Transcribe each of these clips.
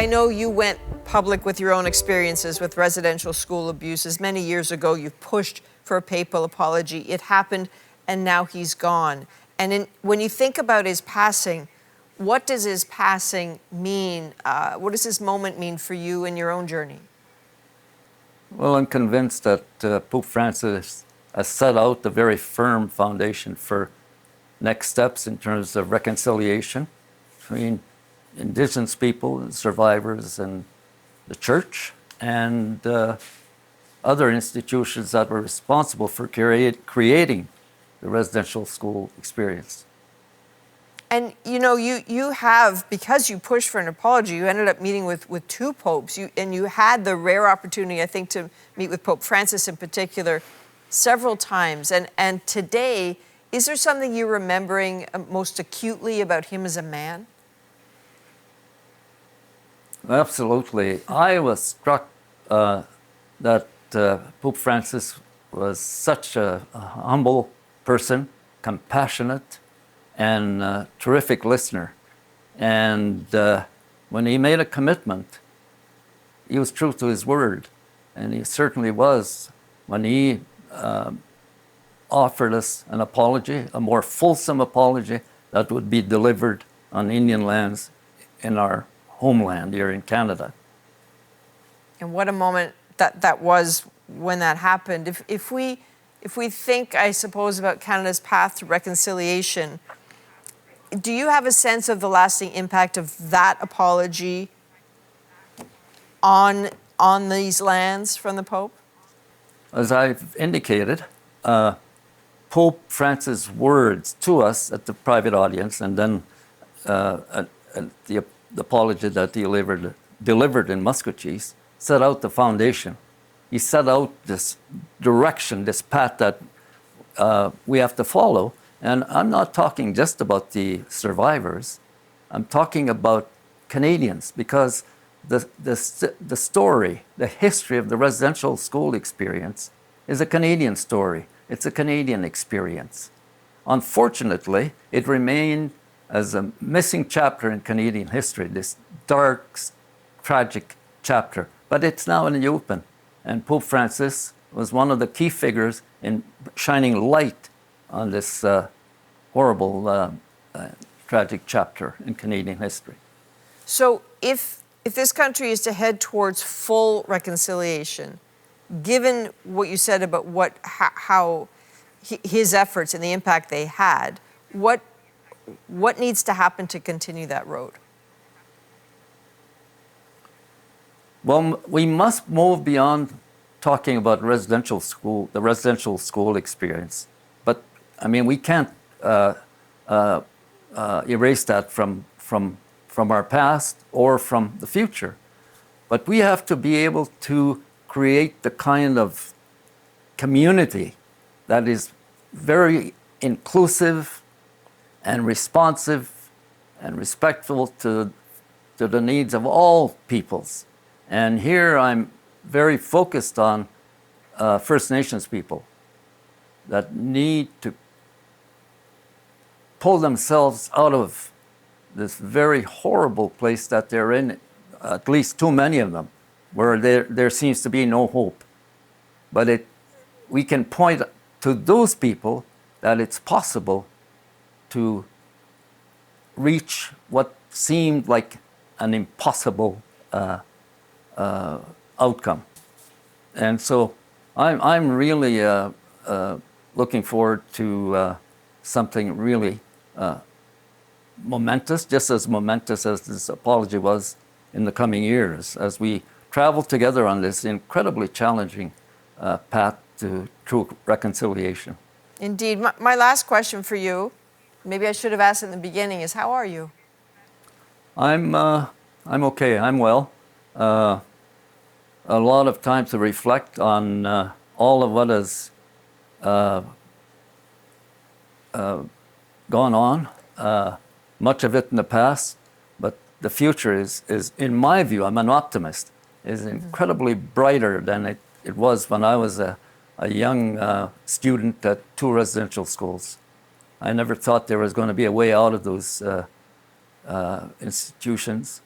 I know you went public with your own experiences with residential school abuses. Many years ago, you pushed for a papal apology. It happened, and now he's gone. And when you think about his passing, what does his passing mean? What does this moment mean for you in your own journey? Well, I'm convinced that Pope Francis has set out a very firm foundation for next steps in terms of reconciliation between Indigenous people, survivors, and the Church, and other institutions that were responsible for creating the residential school experience. And you know, you have, because you pushed for an apology, you ended up meeting with two popes, and you had the rare opportunity, I think, to meet with Pope Francis in particular several times. And today, is there something you're remembering most acutely about him as a man? Absolutely. I was struck that Pope Francis was such a humble person, compassionate, and a terrific listener. And when he made a commitment, he was true to his word. And he certainly was when he offered us an apology, a more fulsome apology that would be delivered on Indian lands in our homeland here in Canada. And what a moment that was when that happened. If we think, I suppose, about Canada's path to reconciliation, do you have a sense of the lasting impact of that apology on these lands from the Pope? As I've indicated, Pope Francis' words to us at the private audience, and then at the apology that he delivered in Muscatchees, set out the foundation. He set out this direction, this path that we have to follow. And I'm not talking just about the survivors. I'm talking about Canadians, because the story, the history of the residential school experience is a Canadian story. It's a Canadian experience. Unfortunately, it remained as a missing chapter in Canadian history, this dark, tragic chapter. But it's now in the open. And Pope Francis was one of the key figures in shining light on this horrible, tragic chapter in Canadian history. So if this country is to head towards full reconciliation, given what you said about how his efforts and the impact they had, what needs to happen to continue that road? Well, we must move beyond talking about the residential school experience. But I mean, we can't erase that from our past or from the future. But we have to be able to create the kind of community that is very inclusive and responsive and respectful to the needs of all peoples. And here I'm very focused on First Nations people that need to pull themselves out of this very horrible place that they're in, at least too many of them, where there seems to be no hope. But we can point to those people that it's possible to reach what seemed like an impossible outcome. And so I'm really looking forward to something really momentous, just as momentous as this apology was in the coming years, as we travel together on this incredibly challenging path to true reconciliation. Indeed. My last question for you, maybe I should have asked in the beginning, is how are you? I'm okay. I'm well. A lot of time to reflect on all of what has gone on, much of it in the past, but the future is in my view, I'm an optimist, is incredibly brighter than it was when I was a young student at two residential schools. I never thought there was going to be a way out of those institutions.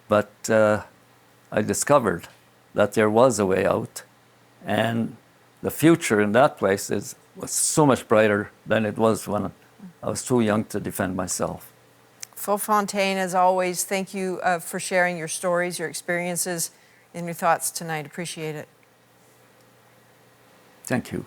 But I discovered that there was a way out, and the future in that place was so much brighter than it was when I was too young to defend myself. Phil Fontaine, as always, thank you for sharing your stories, your experiences, and your thoughts tonight. Appreciate it. Thank you.